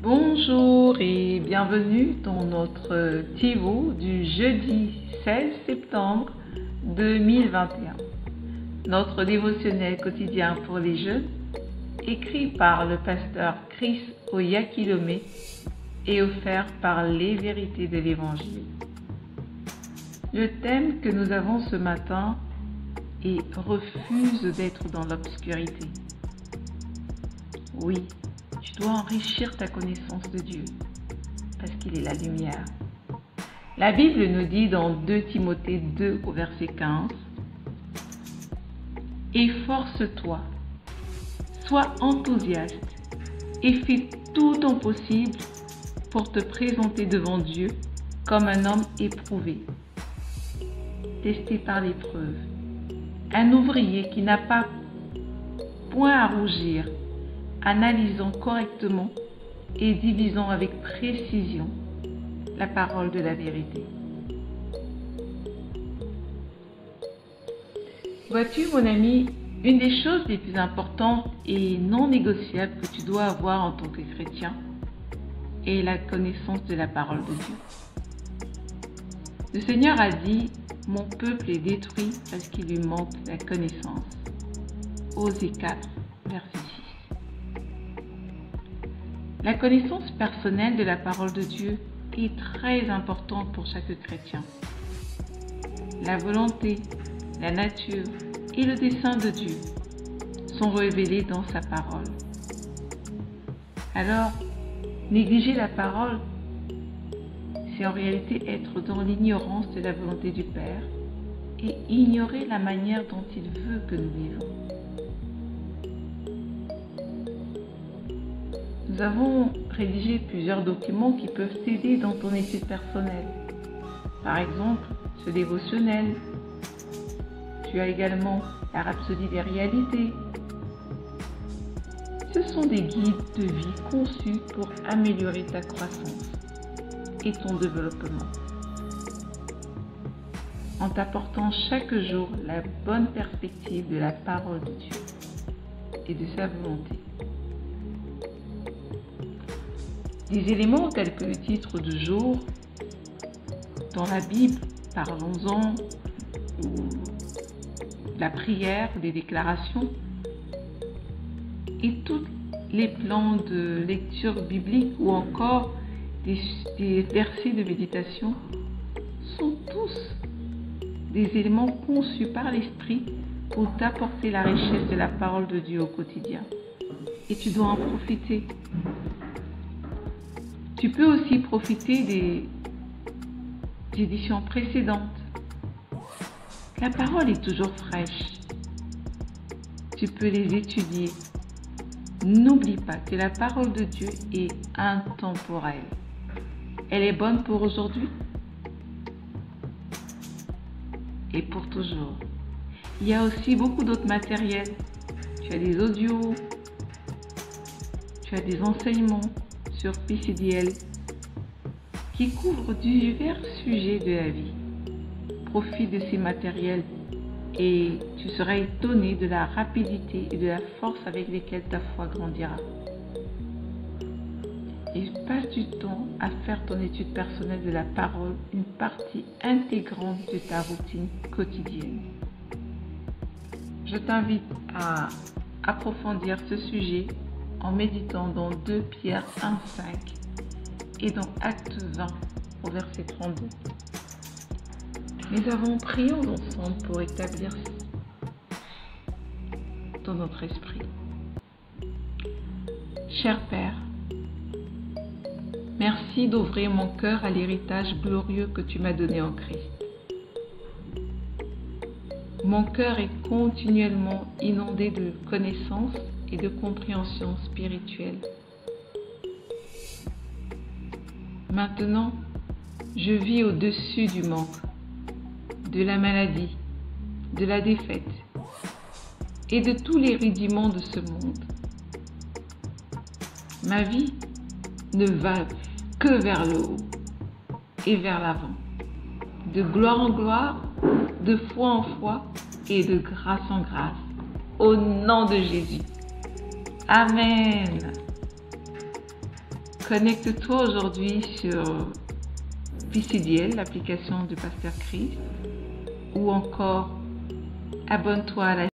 Bonjour et bienvenue dans notre TiVo du jeudi 16 septembre 2021. Notre dévotionnel quotidien pour les jeunes, écrit par le pasteur Chris Oyakilome et offert par les vérités de l'Évangile. Le thème que nous avons ce matin est « Refuse d'être dans l'obscurité ». Oui, tu dois enrichir ta connaissance de Dieu, parce qu'il est la lumière. La Bible nous dit dans 2 Timothée 2 au verset 15, « Efforce-toi, sois enthousiaste et fais tout ton possible pour te présenter devant Dieu comme un homme éprouvé, testé par l'épreuve, un ouvrier qui n'a pas point à rougir, analysant correctement et divisant avec précision la parole de la vérité. » Vois-tu, mon ami, une des choses les plus importantes et non négociables que tu dois avoir en tant que chrétien est la connaissance de la parole de Dieu. Le Seigneur a dit « Mon peuple est détruit parce qu'il lui manque la connaissance. » Osée 4, verset 6. La connaissance personnelle de la parole de Dieu est très importante pour chaque chrétien. La volonté, la nature et le dessein de Dieu sont révélés dans sa parole. Alors, négliger la parole, c'est en réalité être dans l'ignorance de la volonté du Père et ignorer la manière dont il veut que nous vivons. Nous avons rédigé plusieurs documents qui peuvent t'aider dans ton étude personnelle. Par exemple, ce dévotionnel. Tu as également la Rhapsodie des réalités. Ce sont des guides de vie conçus pour améliorer ta croissance et ton développement, en t'apportant chaque jour la bonne perspective de la parole de Dieu et de sa volonté. Des éléments tels que le titre du jour, dans la Bible, parlons-en, ou la prière, des déclarations, et tous les plans de lecture biblique ou encore des versets de méditation sont tous des éléments conçus par l'Esprit pour t'apporter la richesse de la parole de Dieu au quotidien. Et tu dois en profiter. Tu peux aussi profiter des éditions précédentes. La parole est toujours fraîche. Tu peux les étudier. N'oublie pas que la parole de Dieu est intemporelle. Elle est bonne pour aujourd'hui et pour toujours. Il y a aussi beaucoup d'autres matériels. Tu as des audios, tu as des enseignements sur PCDL qui couvrent divers sujets de la vie. Profite de ces matériels et tu seras étonné de la rapidité et de la force avec lesquelles ta foi grandira. Et passe du temps à faire ton étude personnelle de la parole une partie intégrante de ta routine quotidienne. Je t'invite à approfondir ce sujet en méditant dans 2 Pierre 1,5 et dans Acte 20 au verset 32. Nous avons prié ensemble pour établir dans notre esprit. Cher Père, merci d'ouvrir mon cœur à l'héritage glorieux que tu m'as donné en Christ. Mon cœur est continuellement inondé de connaissances et de compréhension spirituelle. Maintenant, je vis au-dessus du manque, de la maladie, de la défaite et de tous les rudiments de ce monde. Ma vie ne va que vers le haut et vers l'avant, de gloire en gloire, de foi en foi et de grâce en grâce, au nom de Jésus. Amen. Connecte-toi aujourd'hui sur PCDL, l'application de Pasteur Chris, ou encore abonne-toi à la